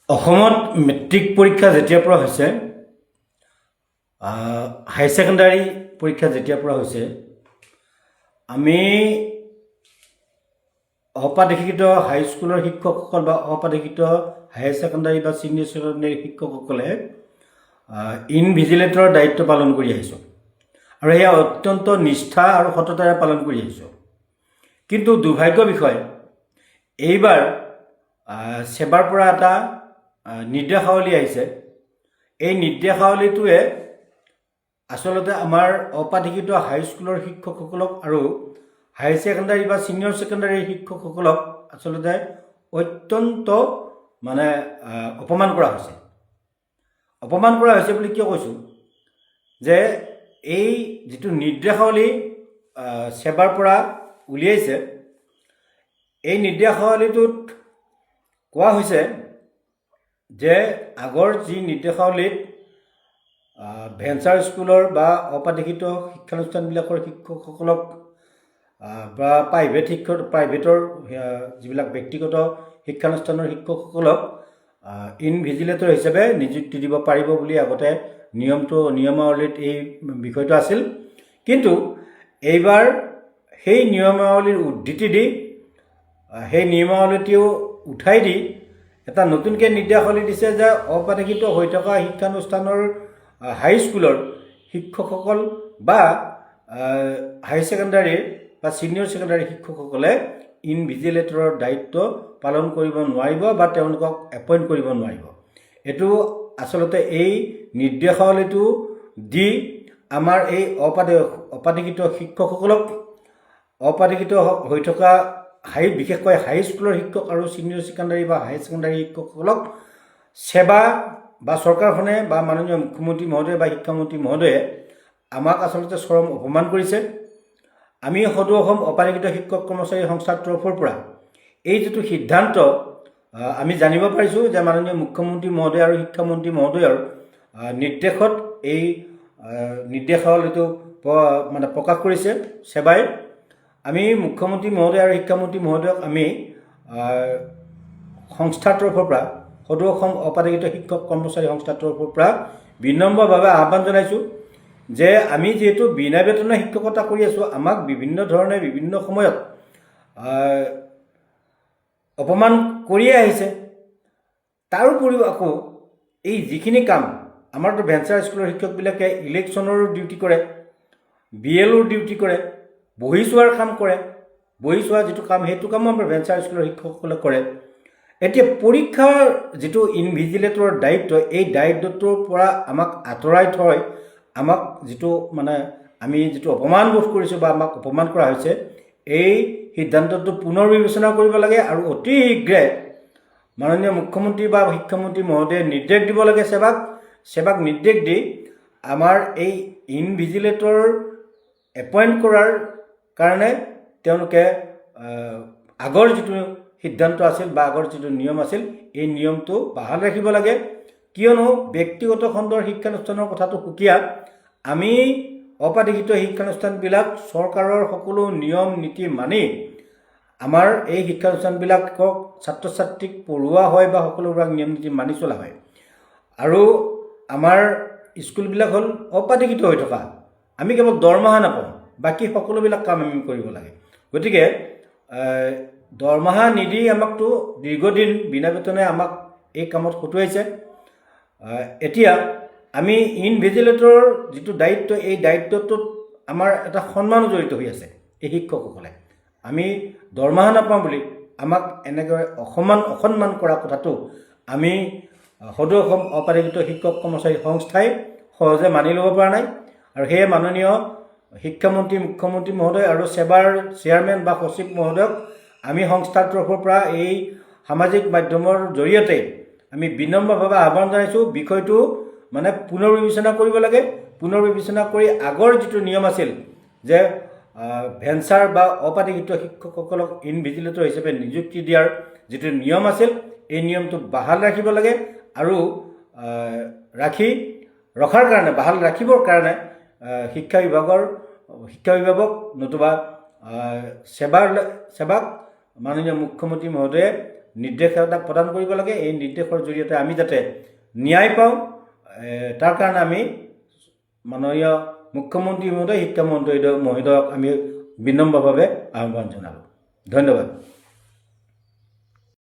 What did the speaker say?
অসমত মেট্ৰিক পৰীক্ষা যেতিয়াৰ পৰা হৈছে, হাই ছেকেণ্ডাৰী পৰীক্ষা যেতিয়াৰ পৰা হৈছে, আমি অপাধিকৃত হাইস্কুলৰ শিক্ষকসকল বা অপাধিকৃত হায়াৰ ছেকেণ্ডাৰী বা ছিনিয়ৰ ছেকেণ্ডাৰী শিক্ষকসকলে ইনভিজিলেটৰৰ দায়িত্ব পালন কৰি আহিছোঁ আৰু এয়া অত্যন্ত নিষ্ঠা আৰু সততাৰে পালন কৰি আহিছোঁ। কিন্তু দুৰ্ভাগ্যৰ বিষয়, এইবাৰ ছেবাৰ পৰা এটা নিৰ্দেশাৱলী আহিছে। এই নিৰ্দেশাৱলীটোৱে আচলতে আমাৰ অপাধিকৃত হাইস্কুলৰ শিক্ষকসকলক আৰু হায়াৰ ছেকেণ্ডাৰী বা ছিনিয়ৰ ছেকেণ্ডাৰী শিক্ষকসকলক আচলতে অত্যন্ত অপমান কৰা হৈছে। অপমান কৰা হৈছে বুলি কিয় কৈছোঁ যে এই যিটো নিৰ্দেশাৱলী ছেবাৰ পৰা উলিয়াইছে, এই নিৰ্দেশাৱলীটোত কোৱা হৈছে যে আগৰ যি নিৰ্দেশাৱলীত ভেঞ্চাৰ স্কুলৰ বা অপাধিকৃত শিক্ষানুষ্ঠানবিলাকৰ শিক্ষকসকলক বা প্ৰাইভেটৰ যিবিলাক ব্যক্তিগত শিক্ষানুষ্ঠানৰ শিক্ষকসকলক ইনভিজিলেটৰ হিচাপে নিযুক্তি দিব পাৰিব বুলি আগতে নিয়মাৱলীত এই বিষয়টো আছিল। কিন্তু এইবাৰ সেই নিয়মাৱলীৰ উদ্ধৃতি দি সেই নিয়মাৱলীটিও উঠাই দি এটা নতুনকৈ নিৰ্দেশাৱলী দিছে যে অপাধিকৃত হৈ থকা শিক্ষানুষ্ঠানৰ হাইস্কুলৰ শিক্ষকসকল বা হাই ছেকেণ্ডাৰীৰ বা ছিনিয়ৰ ছেকেণ্ডাৰী শিক্ষকসকলে ইনভিজিলেটৰৰ দায়িত্ব পালন কৰিব নোৱাৰিব বা তেওঁলোকক এপইণ্ট কৰিব নোৱাৰিব। এইটো আচলতে এই নিৰ্দেশাৱলীটো দি আমাৰ এই অপাধিকৃত শিক্ষকসকলক অপাধিকৃত হৈ থকা বিশেষকৈ হাইস্কুলৰ শিক্ষক আৰু ছিনিয়ৰ ছেকেণ্ডাৰী বা হায়াৰ ছেকেণ্ডাৰী শিক্ষকসকলক ছেবা বা চৰকাৰখনে বা মাননীয় মুখ্যমন্ত্ৰী মহোদয় বা শিক্ষামন্ত্ৰী মহোদয়ে আমাক আচলতে চৰম অপমান কৰিছে। আমি সদৌ অসম অপাধিকৃত শিক্ষক কৰ্মচাৰী সংস্থাৰ তৰফৰ পৰা এই যিটো সিদ্ধান্ত আমি জানিব পাৰিছোঁ যে মাননীয় মুখ্যমন্ত্ৰী মহোদয় আৰু শিক্ষামন্ত্ৰী মহোদয়ৰ নিৰ্দেশত এই নিৰ্দেশাৱলীটো প্ৰকাশ কৰিছে ছেবাই। আমি মুখ্যমন্ত্ৰী মহোদয় আৰু শিক্ষামন্ত্ৰী মহোদয়ক আমি সংস্থাৰ তৰফৰ পৰা সদৌ অসম অপাধিকৃত শিক্ষক কৰ্মচাৰী সংস্থাৰ তৰফৰ পৰা বিনম্ৰভাৱে আহ্বান জনাইছোঁ যে আমি যিহেতু বিনা বেতনে শিক্ষকতা কৰি আছোঁ, আমাক বিভিন্ন ধৰণে বিভিন্ন সময়ত অপমান কৰিয়ে আহিছে। তাৰোপৰিও আকৌ এই যিখিনি কাম আমাৰতো ভেঞ্চাৰ স্কুলৰ শিক্ষকবিলাকে ইলেকশ্যনৰো ডিউটি কৰে, BLOৰ ডিউটি কৰে, বহি চোৱাৰ কাম কৰে, বহি চোৱা যিটো কাম সেইটো কামো আমাৰ ভেঞ্চাৰ স্কুলৰ শিক্ষকসকলে কৰে। এতিয়া পৰীক্ষাৰ যিটো ইনভিজিলেটৰৰ দায়িত্ব, এই দায়িত্বটোৰ পৰা আমাক আঁতৰাই থৈ আমাক যিটো আমি যিটো অপমান বোধ কৰিছোঁ বা আমাক অপমান কৰা হৈছে, এই সিদ্ধান্তটো পুনৰ বিবেচনা কৰিব লাগে আৰু অতি শীঘ্ৰে মাননীয় মুখ্যমন্ত্ৰী বা শিক্ষামন্ত্ৰী মহোদয়ে নিৰ্দেশ দিব লাগে ছেবাক নিৰ্দেশ দি আমাৰ এই ইনভিজিলেটৰ এপইণ্ট কৰাৰ কাৰণে তেওঁলোকে আগৰ যিটো সিদ্ধান্ত আছিল বা আগৰ যিটো নিয়ম আছিল, এই নিয়মটো বাহাল ৰাখিব লাগে। কিয়নো ব্যক্তিগত খণ্ডৰ শিক্ষানুষ্ঠানৰ কথাটো সুকীয়া, আমি অপাধিকৃত শিক্ষানুষ্ঠানবিলাক চৰকাৰৰ সকলো নিয়ম নীতি মানি আমাৰ এই শিক্ষানুষ্ঠানবিলাকক ছাত্ৰ ছাত্ৰীক পঢ়োৱা হয় বা সকলোবিলাক নিয়ম নীতি মানি চলা হয়। আৰু আমাৰ স্কুলবিলাক হ'ল অপাধিকৃত হৈ থকা, আমি কেৱল দৰমহা নাপাওঁ, বাকী সকলোবিলাক কাম আমি কৰিব লাগে। গতিকে দৰমহা নিদি আমাকতো দীৰ্ঘদিন বিনা বেতনে আমাক এই কামত খটুৱাইছে। এতিয়া আমি ইনভিজিলেটৰৰ যিটো দায়িত্ব, এই দায়িত্বটোত আমাৰ এটা সন্মানো জড়িত হৈ আছে। এই শিক্ষকসকলে আমি দৰমহা নাপাওঁ বুলি আমাক এনেকৈ অসন্মান কৰা কথাটো আমি সদৌ অসম অপাধিকৃত শিক্ষক কৰ্মচাৰী সংস্থাই সহজে মানি ল'ব পৰা নাই। আৰু সেয়ে মাননীয় শিক্ষামন্ত্ৰী মুখ্যমন্ত্ৰী মহোদয় আৰু ছেবাৰ চেয়াৰমেন বা সচিব মহোদয়ক আমি সংস্থাৰ তৰফৰ পৰা এই সামাজিক মাধ্যমৰ জৰিয়তে আমি বিনম্ৰভাৱে আহ্বান জনাইছোঁ, বিষয়টো পুনৰ বিবেচনা কৰিব লাগে। পুনৰ বিবেচনা কৰি আগৰ যিটো নিয়ম আছিল যে ভেঞ্চাৰ বা অপাধিকৃত শিক্ষকসকলক ইনভিজিলেটৰ হিচাপে নিযুক্তি দিয়াৰ যিটো নিয়ম আছিল, এই নিয়মটো বাহাল ৰাখিব লাগে আৰু বাহাল ৰাখিবৰ কাৰণে শিক্ষা বিভাগক নতুবা ছেবাক মাননীয় মুখ্যমন্ত্ৰী মহোদয়ে নিৰ্দেশ এটা প্ৰদান কৰিব লাগে। এই নিৰ্দেশৰ জৰিয়তে আমি যাতে ন্যায় পাওঁ, তাৰ কাৰণে আমি মাননীয় মুখ্যমন্ত্ৰী মহোদয়, শিক্ষামন্ত্ৰী মহোদয়ক আমি বিনম্ৰভাৱে আহ্বান জনালোঁ। ধন্যবাদ।